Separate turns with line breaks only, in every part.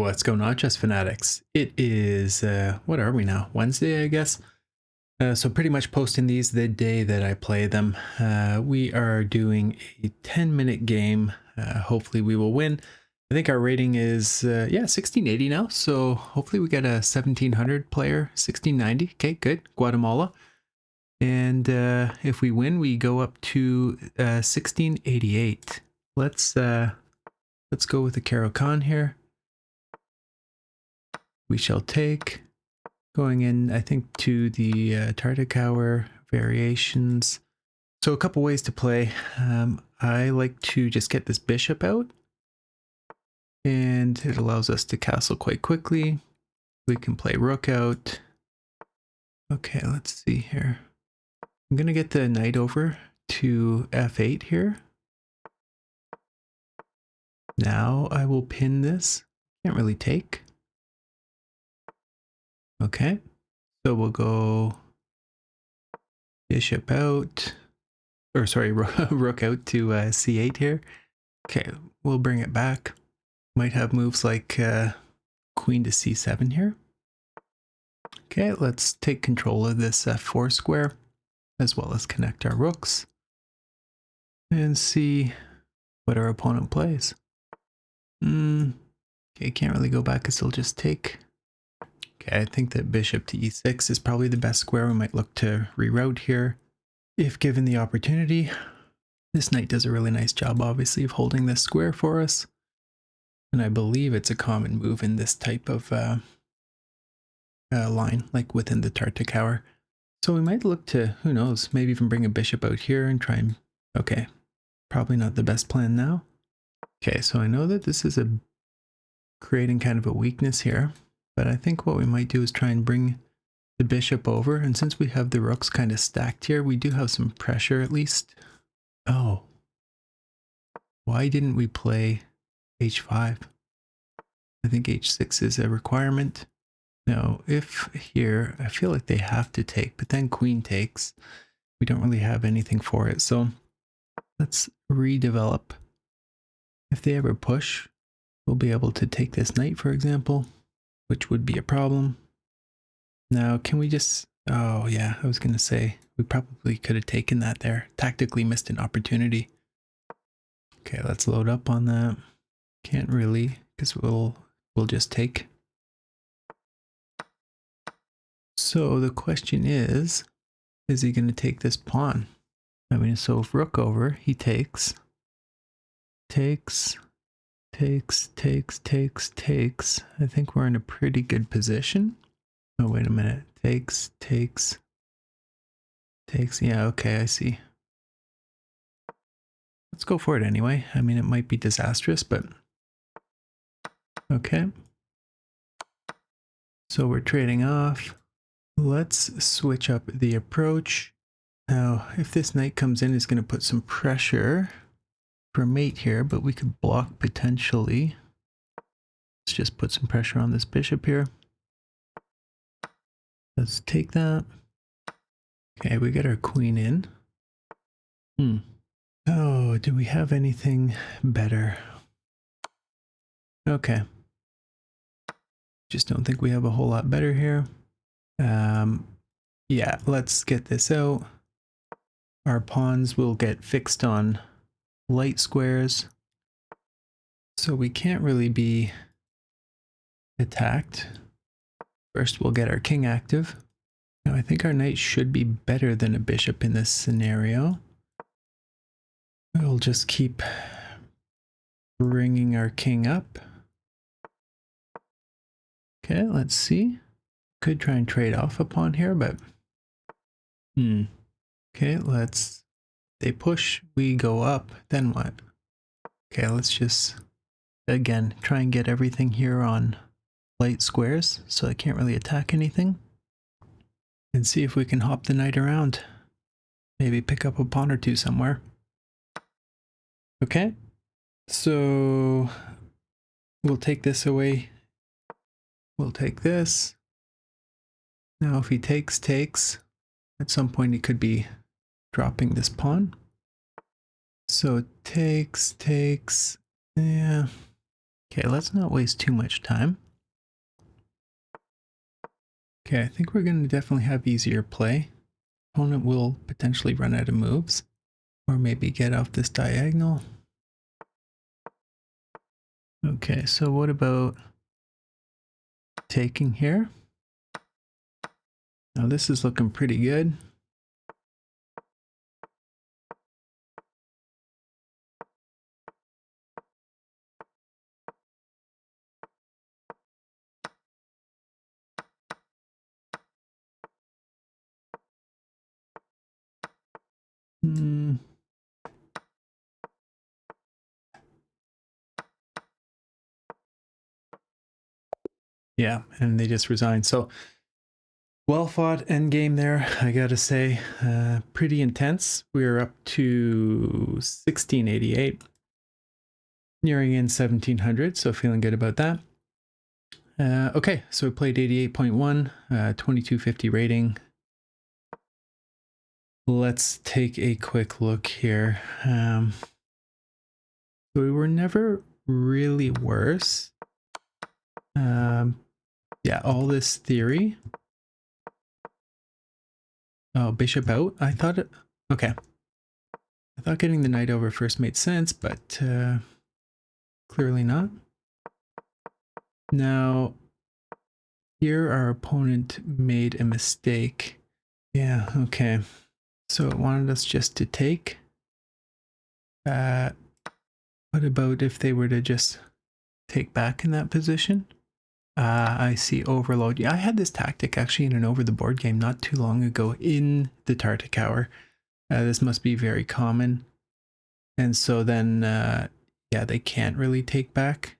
What's going on, Chess Fanatics? It is, what are we now? Wednesday, I guess? So pretty much posting these the day that I play them. We are doing a 10-minute game. Hopefully we will win. I think our rating is, 1680 now. So hopefully we get a 1700 player, 1690. Okay, good. Guatemala. And if we win, we go up to 1688. Let's go with the Caro Kann here. We shall take, going in, I think, to the Tartakower variations. So a couple ways to play. I like to just get this bishop out, and it allows us to castle quite quickly. We can play rook out. Okay, let's see here. I'm going to get the knight over to f8 here. Now I will pin this. Can't really take. Okay, so we'll go bishop out, or sorry, rook out to c8 here. Okay, we'll bring it back. Might have moves like queen to c7 here. Okay, let's take control of this f4 square, as well as connect our rooks, and see what our opponent plays. Okay, can't really go back because he'll just take. Okay, I think that bishop to e6 is probably the best square. We might look to reroute here if given the opportunity. This knight does a really nice job, obviously, of holding this square for us. And I believe it's a common move in this type of line, like within the Tartakower. So we might look to, who knows, maybe even bring a bishop out here and try and... Okay, probably not the best plan now. Okay, so I know that this is creating kind of a weakness here. But I think what we might do is try and bring the bishop over. And since we have the rooks kind of stacked here, we do have some pressure at least. Oh. Why didn't we play h5? I think h6 is a requirement. Now, if here, I feel like they have to take, but then queen takes. We don't really have anything for it. So let's redevelop. If they ever push, we'll be able to take this knight, for example, which would be a problem. Now, can we just... Oh, yeah, I was going to say, we probably could have taken that there. Tactically missed an opportunity. Okay, let's load up on that. Can't really, because we'll just take. So the question is he going to take this pawn? I mean, so if rook over, he takes. Takes. I think we're in a pretty good position. Oh, wait a minute. Takes. Yeah, okay, I see. Let's go for it anyway. I mean, it might be disastrous, but... Okay. So we're trading off. Let's switch up the approach. Now, if this knight comes in, it's going to put some pressure for mate here, but we could block potentially. Let's just put some pressure on this bishop here. Let's take that. Okay, we get our queen in. Oh, do we have anything better? Okay. Just don't think we have a whole lot better here. Yeah, let's get this out. Our pawns will get fixed on light squares. So we can't really be attacked. First, we'll get our king active. Now, I think our knight should be better than a bishop in this scenario. We'll just keep bringing our king up. Okay, let's see. Could try and trade off a pawn here, but... Okay, they push, we go up, then what? Okay, let's just, again, try and get everything here on light squares, so I can't really attack anything. And see if we can hop the knight around. Maybe pick up a pawn or two somewhere. Okay, so we'll take this away. We'll take this. Now if he takes, at some point he could be dropping this pawn. So takes, yeah. Okay, let's not waste too much time. Okay, I think we're going to definitely have easier play. Opponent will potentially run out of moves, or maybe get off this diagonal. Okay, so what about taking here? Now this is looking pretty good. Yeah, and they just resigned. So well fought endgame there, I gotta say. Pretty intense. We're up to 1688, nearing in 1700, so feeling good about that. Okay, so we played 88.1, 2250 rating. Let's take a quick look here. So we were never really worse. Yeah, all this theory. Oh, bishop out. I thought it... Okay. I thought getting the knight over first made sense, but clearly not. Now, here our opponent made a mistake. Yeah, okay. So it wanted us just to take. What about if they were to just take back in that position? I see, overload. Yeah, I had this tactic actually in an over the board game not too long ago in the TARTAKOWER. This must be very common. And so then, yeah, they can't really take back.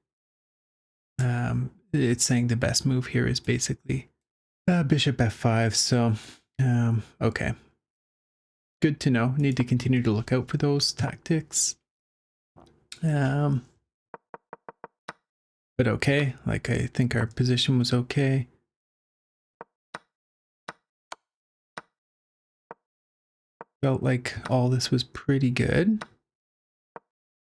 It's saying the best move here is basically bishop f5. So, okay. Good to know. Need to continue to look out for those tactics. But okay, like I think our position was okay. Felt like all this was pretty good.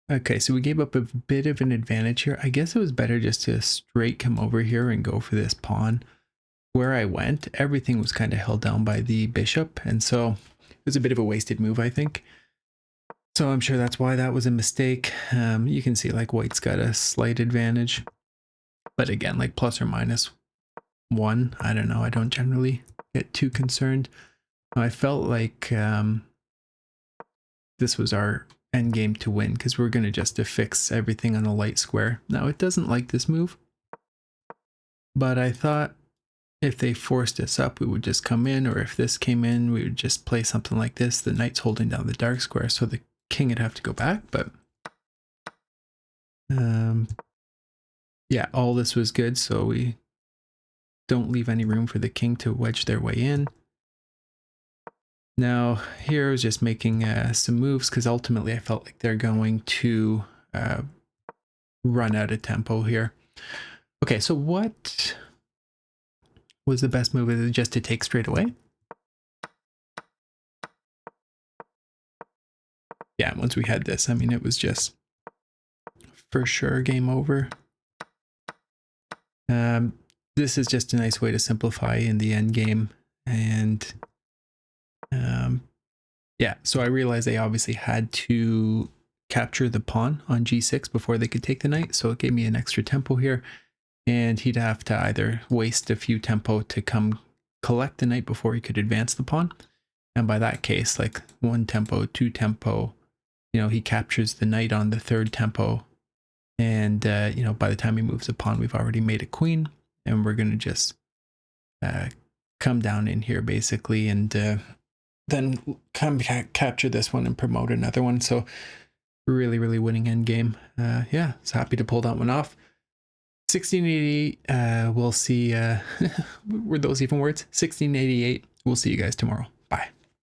Okay, so we gave up a bit of an advantage here. I guess it was better just to straight come over here and go for this pawn. Where I went, everything was kind of held down by the bishop, and so it was a bit of a wasted move, I think. So I'm sure that's why that was a mistake. You can see like white's got a slight advantage, but again, like plus or minus 1. I don't know. I don't generally get too concerned. I felt like this was our end game to win because we're going to just affix everything on a light square. Now it doesn't like this move, but I thought if they forced us up, we would just come in, or if this came in, we would just play something like this. The knight's holding down the dark square, so the king would have to go back, but yeah, all this was good, so we don't leave any room for the king to wedge their way in. Now, here I was just making some moves because ultimately I felt like they're going to run out of tempo here. Okay, so what was the best move? Is it just to take straight away? Yeah, once we had this, I mean, it was just for sure game over. This is just a nice way to simplify in the end game. And yeah, so I realized they obviously had to capture the pawn on g6 before they could take the knight. So it gave me an extra tempo here. And he'd have to either waste a few tempo to come collect the knight before he could advance the pawn. And by that case, like 1 tempo, 2 tempo, you know, he captures the knight on the 3rd tempo. And, you know, by the time he moves the pawn, we've already made a queen. And we're going to just come down in here, basically, and then come capture this one and promote another one. So really, really winning end game. Yeah, I was happy to pull that one off. 1688, we'll see. Were those even words? 1688. We'll see you guys tomorrow. Bye.